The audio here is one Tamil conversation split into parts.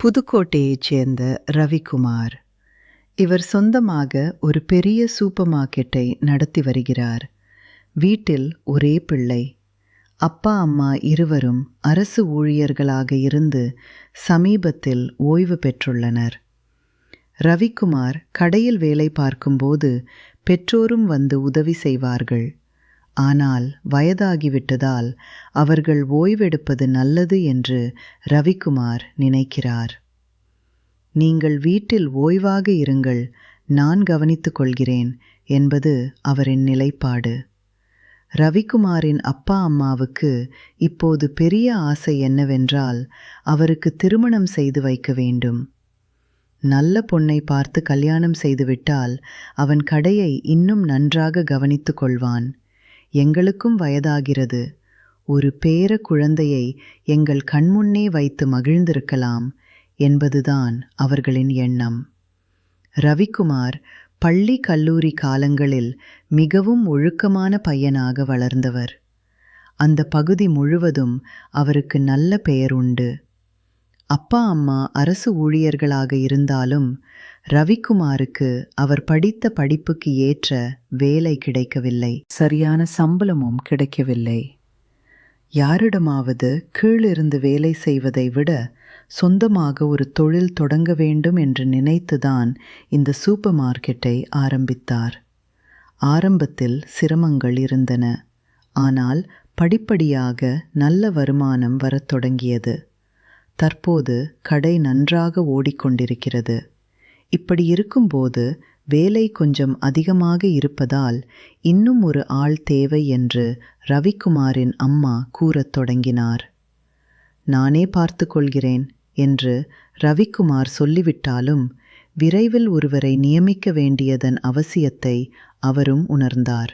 புதுக்கோட்டையைச் சேர்ந்த ரவிக்குமார். இவர் சொந்தமாக ஒரு பெரிய சூப்பர் மார்க்கெட்டை நடத்தி வருகிறார். வீட்டில் ஒரே பிள்ளை. அப்பா அம்மா இருவரும் அரசு ஊழியர்களாக இருந்து சமீபத்தில் ஓய்வு பெற்றுள்ளனர். ரவிக்குமார் கடையில் வேலை பார்க்கும்போது பெற்றோரும் வந்து உதவி செய்வார்கள். ஆனால் வயதாகிவிட்டதால் அவர்கள் ஓய்வெடுப்பது நல்லது என்று ரவிக்குமார் நினைக்கிறார். நீங்கள் வீட்டில் ஓய்வாக இருங்கள், நான் கவனித்துக் கொள்கிறேன் என்பது அவரின் நிலைப்பாடு. ரவிக்குமாரின் அப்பா அம்மாவுக்கு இப்போது பெரிய ஆசை என்னவென்றால் அவருக்கு திருமணம் செய்து வைக்க வேண்டும். நல்ல பொண்ணை பார்த்து கல்யாணம் செய்துவிட்டால் அவன் கடையை இன்னும் நன்றாக கவனித்துக் கொள்வான். எங்களுக்கும் வயதாகிறது, ஒரு பேர குழந்தையை எங்கள் கண்முன்னே வைத்து மகிழ்ந்திருக்கலாம் என்பதுதான் அவர்களின் எண்ணம். ரவிக்குமார் பள்ளி கல்லூரி காலங்களில் மிகவும் ஒழுக்கமான பையனாக வளர்ந்தவர். அந்த பகுதி முழுவதும் அவருக்கு நல்ல பெயர் உண்டு. அப்பா அம்மா அரசு ஊழியர்களாக இருந்தாலும் ரவிக்குமாருக்கு அவர் படித்த படிப்புக்கு ஏற்ற வேலை கிடைக்கவில்லை. சரியான சம்பளமும் கிடைக்கவில்லை. யாரிடமாவது கீழிருந்து வேலை செய்வதை விட சொந்தமாக ஒரு தொழில் தொடங்க வேண்டும் என்று நினைத்துதான் இந்த சூப்பர் மார்க்கெட்டை ஆரம்பித்தார். ஆரம்பத்தில் சிரமங்கள் இருந்தன. ஆனால் படிப்படியாக நல்ல வருமானம் வரத் தொடங்கியது. தற்போது கடை நன்றாக ஓடிக்கொண்டிருக்கிறது. இப்படி இருக்கும்போது வேலை கொஞ்சம் அதிகமாக இருப்பதால் இன்னும் ஒரு ஆள் தேவை என்று ரவிக்குமாரின் அம்மா கூறத் தொடங்கினார். நானே பார்த்து கொள்கிறேன் என்று ரவிக்குமார் சொல்லிவிட்டாலும் விரைவில் ஒருவரை நியமிக்க வேண்டியதன் அவசியத்தை அவரும் உணர்ந்தார்.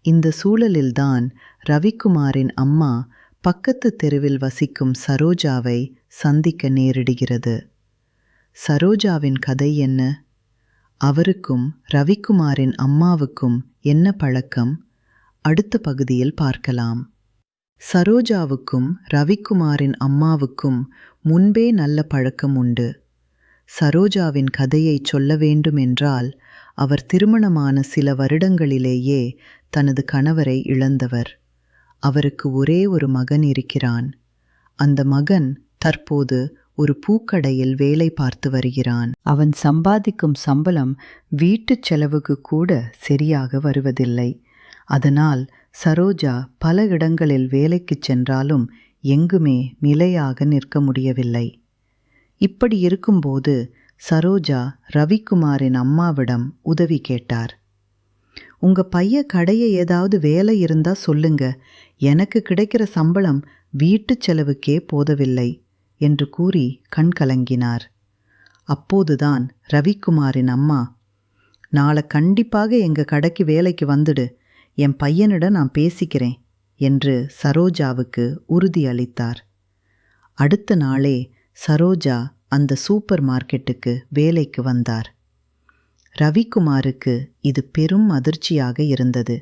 இந்த சூழலில்தான் ரவிக்குமாரின் அம்மா பக்கத்து தெருவில் வசிக்கும் சரோஜாவை சந்திக்க நேரிடுகிறது. சரோஜாவின் கதை என்ன? அவருக்கும் ரவிக்குமாரின் அம்மாவுக்கும் என்ன பழக்கம்? அடுத்த பகுதியில் பார்க்கலாம். சரோஜாவுக்கும் ரவிக்குமாரின் அம்மாவுக்கும் முன்பே நல்ல பழக்கம் உண்டு. சரோஜாவின் கதையை சொல்ல வேண்டுமென்றால் அவர் திருமணமான சில வருடங்களிலேயே தனது கணவரை இழந்தவர். அவருக்கு ஒரே ஒரு மகன் இருக்கிறான். அந்த மகன் தற்போது ஒரு பூக்கடையில் வேலை பார்த்து வருகிறான். அவன் சம்பாதிக்கும் சம்பளம் வீட்டுச் செலவுக்கு கூட சரியாக வருவதில்லை. அதனால் சரோஜா பல இடங்களில் வேலைக்கு சென்றாலும் எங்குமே நிலையாக நிற்க முடியவில்லை. இப்படி இருக்கும்போது சரோஜா ரவிக்குமாரின் அம்மாவிடம் உதவி கேட்டார். உங்க பையன் கடையை ஏதாவது வேலை இருந்தா சொல்லுங்க, எனக்கு கிடைக்கிற சம்பளம் வீட்டுச் செலவுக்கே போதவில்லை என்று கூறி கண் கலங்கினார். அப்போதுதான் ரவிக்குமாரின் அம்மா, நாளை கண்டிப்பாக எங்க கடைக்கு வேலைக்கு வந்துடு, என் பையனிடம் நான் பேசிக்கிறேன் என்று சரோஜாவுக்கு உறுதியளித்தார். அடுத்த நாளே சரோஜா அந்த சூப்பர் மார்க்கெட்டுக்கு வேலைக்கு வந்தார். ரவிக்குமாருக்கு இது பெரும் அதிர்ச்சியாக இருந்தது.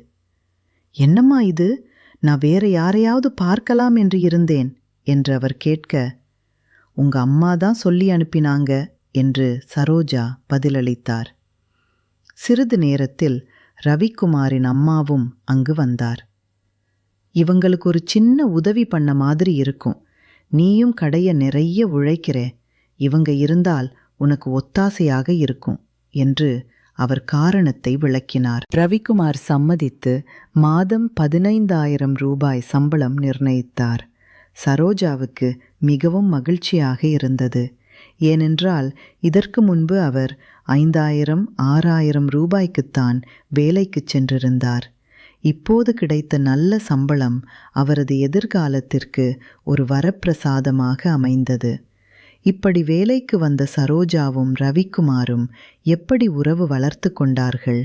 என்னம்மா இது, நான் வேற யாரையாவது பார்க்கலாம் என்று இருந்தேன் என்று அவர் கேட்க, உங்க அம்மா தான் சொல்லி அனுப்பினாங்க என்று சரோஜா பதிலளித்தார். சிறிது நேரத்தில் ரவிக்குமாரின் அம்மாவும் அங்கு வந்தார். இவங்களுக்கு ஒரு சின்ன உதவி பண்ண மாதிரி இருக்கும், நீயும் கடையை நிறைய உழைக்கிற, இவங்க இருந்தால் உனக்கு ஒத்தாசையாக இருக்கும் என்று அவர் காரணத்தை விளக்கினார். ரவிக்குமார் சம்மதித்து மாதம் 15,000 ரூபாய் சம்பளம் நிர்ணயித்தார். சரோஜாவுக்கு மிகவும் மகிழ்ச்சியாக இருந்தது. ஏனென்றால் இதற்கு முன்பு அவர் 5,000, 6,000 ரூபாய்க்குத்தான் வேலைக்கு சென்றிருந்தார். இப்போது கிடைத்த நல்ல சம்பளம் அவரது எதிர்காலத்திற்கு ஒரு வரப்பிரசாதமாக அமைந்தது. இப்படி வேலைக்கு வந்த சரோஜாவும் ரவிக்குமாரும் எப்படி உறவு வளர்த்து கொண்டார்கள்?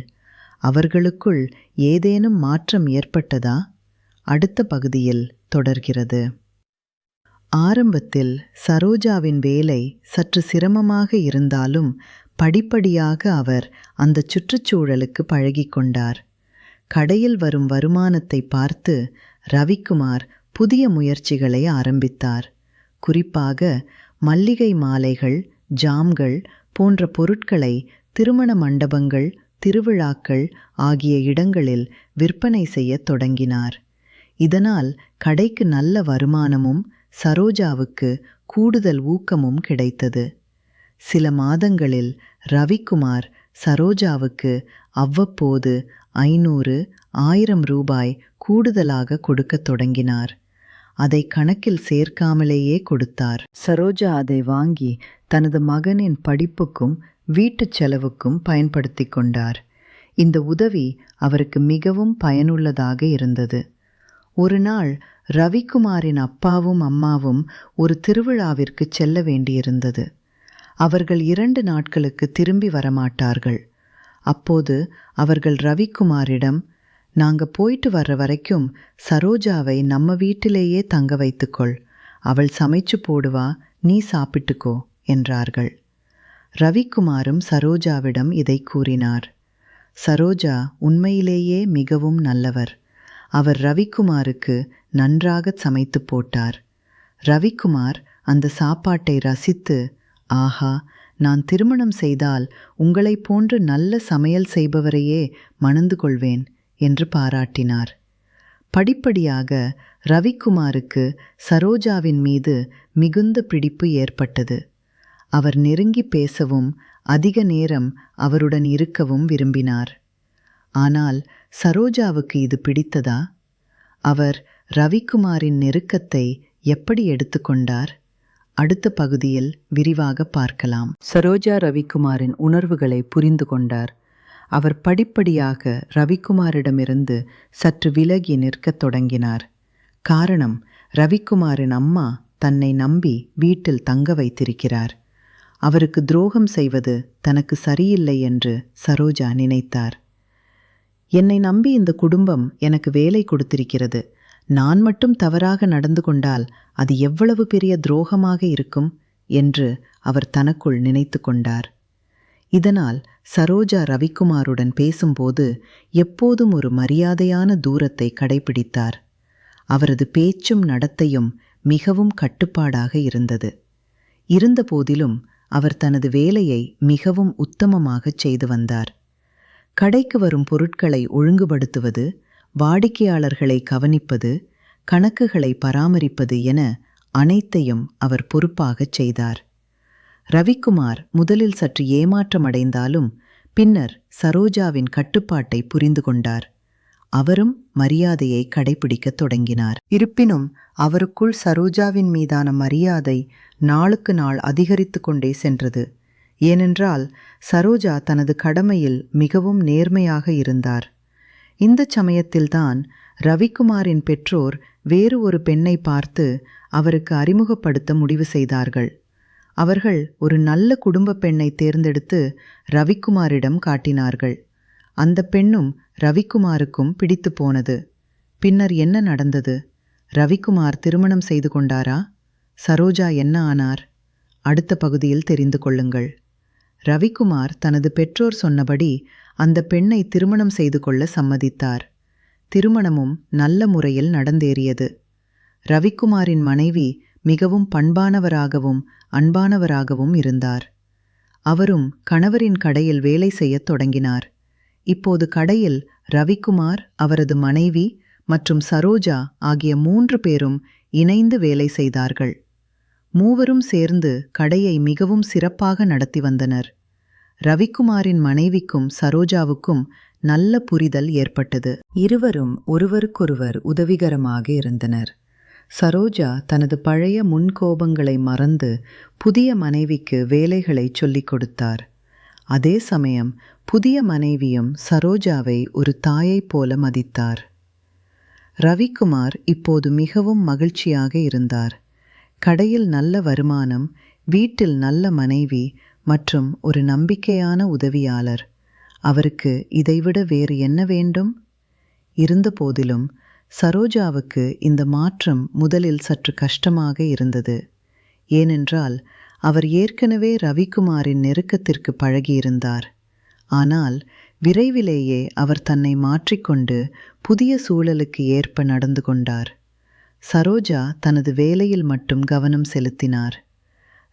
அவர்களுக்குள் ஏதேனும் மாற்றம் ஏற்பட்டதா? அடுத்த பகுதியில் தொடர்கிறது. ஆரம்பத்தில் சரோஜாவின் வேலை சற்று சிரமமாக இருந்தாலும் படிப்படியாக அவர் அந்த சுற்றுச்சூழலுக்கு பழகிக்கொண்டார். கடையில் வரும் வருமானத்தை பார்த்து ரவிக்குமார் புதிய முயற்சிகளை ஆரம்பித்தார். குறிப்பாக மல்லிகை மாலைகள், ஜாம்கள் போன்ற பொருட்களை திருமண மண்டபங்கள், திருவிழாக்கள் ஆகிய இடங்களில் விற்பனை செய்யத் தொடங்கினார். இதனால் கடைக்கு நல்ல வருமானமும் சரோஜாவுக்கு கூடுதல் ஊக்கமும் கிடைத்தது. சில மாதங்களில் ரவிக்குமார் சரோஜாவுக்கு அவ்வப்போது 500, 1000 ரூபாய் கூடுதலாக கொடுக்கத் தொடங்கினார். அதை கணக்கில் சேர்க்காமலேயே கொடுத்தார். சரோஜா அதை வாங்கி தனது மகனின் படிப்புக்கும் வீட்டுச் செலவுக்கும் பயன்படுத்தி கொண்டார். இந்த உதவி அவருக்கு மிகவும் பயனுள்ளதாக இருந்தது. ஒரு நாள் ரவிக்குமாரின் அப்பாவும் அம்மாவும் ஒரு திருவிழாவிற்கு செல்ல வேண்டியிருந்தது. அவர்கள் 2 நாட்களுக்கு திரும்பி வரமாட்டார்கள். அப்போது அவர்கள் ரவிக்குமாரிடம், நாங்க போயிட்டு வர்ற வரைக்கும் சரோஜாவை நம்ம வீட்டிலேயே தங்க வைத்துக்கொள், அவள் சமைச்சு போடுவா, நீ சாப்பிட்டுக்கோ என்றார்கள். ரவிக்குமாரும் சரோஜாவிடம் இதை கூறினார். சரோஜா உண்மையிலேயே மிகவும் நல்லவர். அவர் ரவிக்குமாருக்கு நன்றாக சமைத்து போட்டார். ரவிக்குமார் அந்த சாப்பாட்டை ரசித்து, ஆஹா, நான் திருமணம் செய்தால் உங்களைப் போன்று நல்ல சமையல் செய்பவரையே மணந்து கொள்வேன் என்று பாராட்டினார். படிப்படியாக ரவிக்குமாருக்கு சரோஜாவின் மீது மிகுந்த பிடிப்பு ஏற்பட்டது. அவர் நெருங்கி பேசவும் அதிக நேரம் அவருடன் இருக்கவும் விரும்பினார். ஆனால் சரோஜாவுக்கு இது பிடித்ததா? அவர் ரவிக்குமாரின் நெருக்கத்தை எப்படி எடுத்துக்கொண்டார்? அடுத்த பகுதியில் விரிவாக பார்க்கலாம். சரோஜா ரவிக்குமாரின் உணர்வுகளை புரிந்து கொண்டார். அவர் படிப்படியாக ரவிக்குமாரிடமிருந்து சற்று விலகி நிற்கத் தொடங்கினார். காரணம், ரவிக்குமாரின் அம்மா தன்னை நம்பி வீட்டில் தங்க வைத்திருக்கிறார். அவருக்கு துரோகம் செய்வது தனக்கு சரியில்லை என்று சரோஜா நினைத்தார். என்னை நம்பி இந்த குடும்பம் எனக்கு வேலை கொடுத்திருக்கிறது. நான் மட்டும் தவறாக நடந்து கொண்டால் அது எவ்வளவு பெரிய துரோகமாக இருக்கும் என்று அவர் தனக்குள் நினைத்து கொண்டார். இதனால் சரோஜா ரவிக்குமாருடன் பேசும்போது எப்போதும் ஒரு மரியாதையான தூரத்தை கடைபிடித்தார். அவரது பேச்சும் நடத்தையும் மிகவும் கட்டுப்பாடாக இருந்தது. இருந்தபோதிலும் அவர் தனது வேலையை மிகவும் உத்தமமாகச் செய்து வந்தார். கடைக்கு வரும் பொருட்களை ஒழுங்குபடுத்துவது, வாடிக்கையாளர்களை கவனிப்பது, கணக்குகளை பராமரிப்பது என அனைத்தையும் அவர் பொறுப்பாகச் செய்தார். ரவிக்குமார் முதலில் சற்று ஏமாற்றமடைந்தாலும் பின்னர் சரோஜாவின் கட்டுப்பாட்டை புரிந்து கொண்டார். அவரும் மரியாதையை கடைபிடிக்கத் தொடங்கினார். இருப்பினும் அவருக்குள் சரோஜாவின் மீதான மரியாதை நாளுக்கு நாள் அதிகரித்து கொண்டே சென்றது. ஏனென்றால் சரோஜா தனது கடமையில் மிகவும் நேர்மையாக இருந்தார். இந்த சமயத்தில்தான் ரவிக்குமாரின் பெற்றோர் வேறு ஒரு பெண்ணை பார்த்து அவருக்கு அறிமுகப்படுத்த முடிவு செய்தார்கள். அவர்கள் ஒரு நல்ல குடும்ப பெண்ணை தேர்ந்தெடுத்து ரவிக்குமாரிடம் காட்டினார்கள். அந்த பெண்ணும் ரவிக்குமாருக்கும் பிடித்து போனது. பின்னர் என்ன நடந்தது? ரவிக்குமார் திருமணம் செய்து கொண்டாரா? சரோஜா என்ன ஆனார்? அடுத்த பகுதியில் தெரிந்து கொள்ளுங்கள். ரவிக்குமார் தனது பெற்றோர் சொன்னபடி அந்த பெண்ணை திருமணம் செய்து கொள்ள சம்மதித்தார். திருமணமும் நல்ல முறையில் நடந்தேறியது. ரவிக்குமாரின் மனைவி மிகவும் பண்பானவராகவும் அன்பானவராகவும் இருந்தார். அவரும் கணவரின் கடையில் வேலை செய்யத் தொடங்கினார். இப்போது கடையில் ரவிக்குமார், அவரது மனைவி மற்றும் சரோஜா ஆகிய 3 பேரும் இணைந்து வேலை செய்தார்கள். மூவரும் சேர்ந்து கடையை மிகவும் சிறப்பாக நடத்தி வந்தனர். ரவிக்குமாரின் மனைவிக்கும் சரோஜாவுக்கும் நல்ல புரிதல் ஏற்பட்டது. இருவரும் ஒருவருக்கொருவர் உதவிகரமாக இருந்தனர். சரோஜா தனது பழைய முன்கோபங்களை மறந்து புதிய மனைவிக்கு வேலைகளை சொல்லிக் கொடுத்தார். அதே சமயம் புதிய மனைவியும் சரோஜாவை ஒரு தாயைப் போல மதித்தார். ரவிக்குமார் இப்போது மிகவும் மகிழ்ச்சியாக இருந்தார். கடையில் நல்ல வருமானம், வீட்டில் நல்ல மனைவி மற்றும் ஒரு நம்பிக்கையான உதவியாளர். அவருக்கு இதைவிட வேறு என்ன வேண்டும்? இருந்தபோதிலும் சரோஜாவுக்கு இந்த மாற்றம் முதலில் சற்று கஷ்டமாக இருந்தது. ஏனென்றால் அவர் ஏற்கனவே ரவிக்குமாரின் நெருக்கத்திற்கு பழகியிருந்தார். ஆனால் விரைவிலேயே அவர் தன்னை மாற்றிக்கொண்டு புதிய சூழலுக்கு ஏற்ப நடந்து கொண்டார். சரோஜா தனது வேலையில் மட்டும் கவனம் செலுத்தினார்.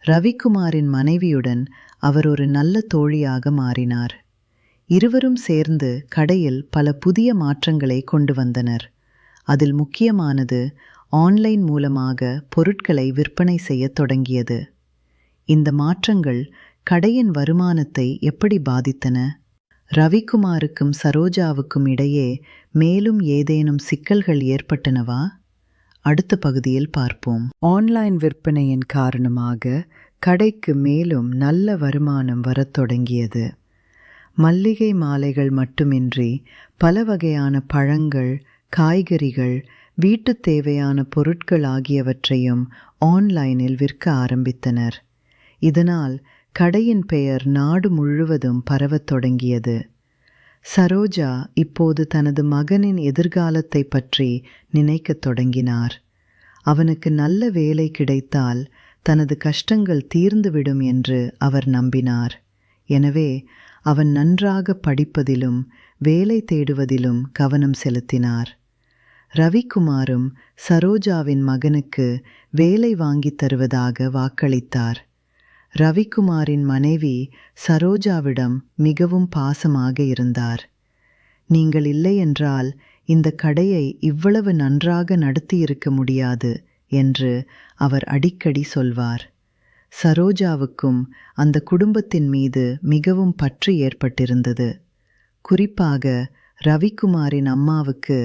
ரவிக்குமாரின் மனைவியுடன் அவர் ஒரு நல்ல தோழியாக மாறினார். இருவரும் சேர்ந்து கடையில் பல புதிய மாற்றங்களை கொண்டு வந்தனர். அதில் முக்கியமானது ஆன்லைன் மூலமாக பொருட்களை விற்பனை செய்யத் தொடங்கியது. இந்த மாற்றங்கள் கடையின் வருமானத்தை எப்படி பாதித்தன? ரவிக்குமாருக்கும் சரோஜாவுக்கும் இடையே மேலும் ஏதேனும் சிக்கல்கள் ஏற்பட்டனவா? அடுத்த பகுதியில் பார்ப்போம். ஆன்லைன் விற்பனையின் காரணமாக கடைக்கு மேலும் நல்ல வருமானம் வரத் தொடங்கியது. மல்லிகை மாலைகள் மட்டுமின்றி பல வகையான பழங்கள், காய்கறிகள், வீட்டுத் தேவையான பொருட்கள் ஆகியவற்றையும் ஆன்லைனில் விற்க ஆரம்பித்தனர். இதனால் கடையின் பெயர் நாடு முழுவதும் பரவத் தொடங்கியது. சரோஜா இப்போது தனது மகனின் எதிர்காலத்தை பற்றி நினைக்கத் தொடங்கினார். அவனுக்கு நல்ல வேலை கிடைத்தால் தனது கஷ்டங்கள் தீர்ந்துவிடும் என்று அவர் நம்பினார். எனவே அவன் நன்றாக படிப்பதிலும் வேலை தேடுவதிலும் கவனம் செலுத்தினார். ரவிக்குமாரும் சரோஜாவின் மகனுக்கு வேலை வாங்கித் தருவதாக வாக்களித்தார். ரவிக்குமாரின் மனைவி சரோஜாவிடம் மிகவும் பாசமாக இருந்தார். நீங்கள் இல்லையென்றால் இந்த கடையை இவ்வளவு நன்றாக நடத்தியிருக்க முடியாது என்று அவர் அடிக்கடி சொல்வார். சரோஜாவுக்கும் அந்த குடும்பத்தின் மீது மிகவும் பற்று ஏற்பட்டிருந்தது. குறிப்பாக ரவிக்குமாரின் அம்மாவுக்கு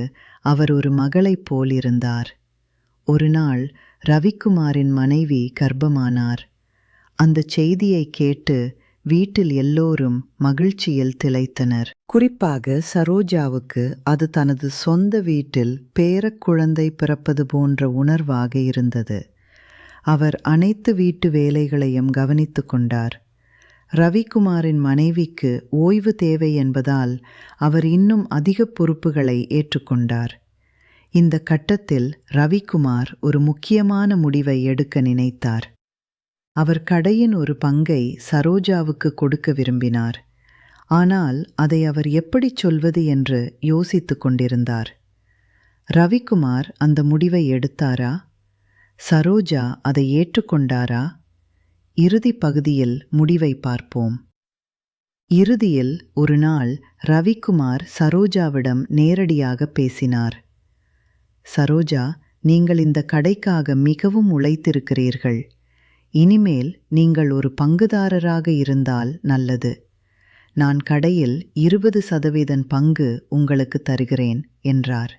அவர் ஒரு மகளைப் போல் இருந்தார். ஒரு நாள் ரவிக்குமாரின் மனைவி கர்ப்பமானார். அந்த செய்தியை கேட்டு வீட்டில் எல்லோரும் மகிழ்ச்சியில் திளைத்தனர். குறிப்பாக சரோஜாவுக்கு அது தனது சொந்த வீட்டில் பேரக்குழந்தை பிறப்பது போன்ற உணர்வாக இருந்தது. அவர் அனைத்து வீட்டு வேலைகளையும் கவனித்து கொண்டார். ரவிக்குமாரின் மனைவிக்கு ஓய்வு தேவை என்பதால் அவர் இன்னும் அதிக பொறுப்புகளை ஏற்றுக்கொண்டார். இந்த கட்டத்தில் ரவிக்குமார் ஒரு முக்கியமான முடிவை எடுக்க நினைத்தார். அவர் கடையின் ஒரு பங்கை சரோஜாவுக்கு கொடுக்க விரும்பினார். ஆனால் அதை அவர் எப்படிச் சொல்வது என்று யோசித்து கொண்டிருந்தார். ரவிக்குமார் அந்த முடிவை எடுத்தாரா? சரோஜா அதை ஏற்றுக்கொண்டாரா? இறுதி பகுதியில் முடிவை பார்ப்போம். இறுதியில் ஒரு நாள் ரவிக்குமார் சரோஜாவிடம் நேரடியாக பேசினார். சரோஜா, நீங்கள் இந்த கடைக்காக மிகவும் உழைத்திருக்கிறீர்கள். இனிமேல் நீங்கள் ஒரு பங்குதாரராக இருந்தால் நல்லது. நான் கடையில் 20% பங்கு உங்களுக்கு தருகிறேன் என்றார்.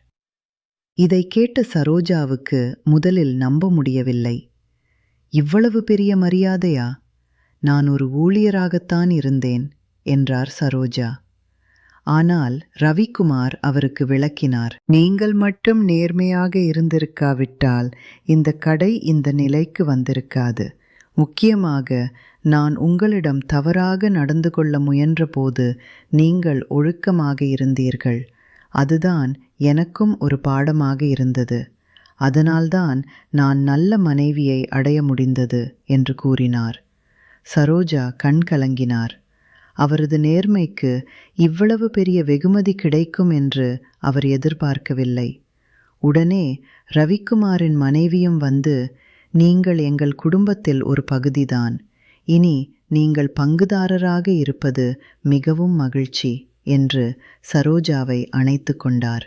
இதை கேட்ட சரோஜாவுக்கு முதலில் நம்ப முடியவில்லை. இவ்வளவு பெரிய மரியாதையா? நான் ஒரு ஊழியராகத்தான் இருந்தேன் என்றார் சரோஜா. ஆனால் ரவிக்குமார் அவருக்கு விளக்கினார். நீங்கள் மட்டும் நேர்மையாக இருந்திருக்காவிட்டால் இந்த கடை இந்த நிலைக்கு வந்திருக்காது. முக்கியமாக நான் உங்களிடம் தவறாக நடந்து கொள்ள முயன்றபோது நீங்கள் ஒழுக்கமாக இருந்தீர்கள். அதுதான் எனக்கும் ஒரு பாடமாக இருந்தது. அதனால்தான் நான் நல்ல மனைவியை அடைய முடிந்தது என்று கூறினார். சரோஜா கண் கலங்கினார். அவரது நேர்மைக்கு இவ்வளவு பெரிய வெகுமதி கிடைக்கும் என்று அவர் எதிர்பார்க்கவில்லை. உடனே ரவிக்குமாரின் மனைவியும் வந்து, நீங்கள் எங்கள் குடும்பத்தில் ஒரு பகுதிதான். இனி நீங்கள் பங்குதாரராக இருப்பது மிகவும் மகிழ்ச்சி என்று சரோஜாவை அணைத்து கொண்டார்.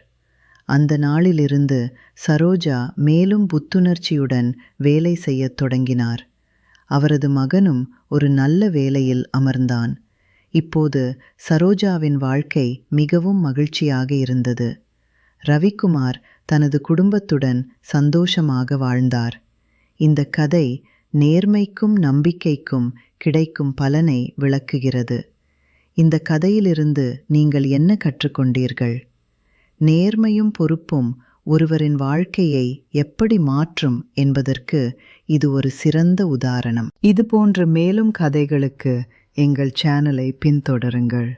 அந்த நாளிலிருந்து சரோஜா மேலும் புத்துணர்ச்சியுடன் வேலை செய்யத் தொடங்கினார். அவரது மகனும் ஒரு நல்ல வேலையில் அமர்ந்தான். இப்போது சரோஜாவின் வாழ்க்கை மிகவும் மகிழ்ச்சியாக இருந்தது. ரவிக்குமார் தனது குடும்பத்துடன் சந்தோஷமாக வாழ்ந்தார். இந்த கதை நேர்மைக்கும் நம்பிக்கைக்கும் கிடைக்கும் பலனை விளக்குகிறது. இந்த கதையிலிருந்து நீங்கள் என்ன கற்றுக்கொண்டீர்கள்? நேர்மையும் பொறுப்பும் ஒருவரின் வாழ்க்கையை எப்படி மாற்றும் என்பதற்கு இது ஒரு சிறந்த உதாரணம். இதுபோன்ற மேலும் கதைகளுக்கு எங்கள் சேனலை பின்தொடருங்கள்.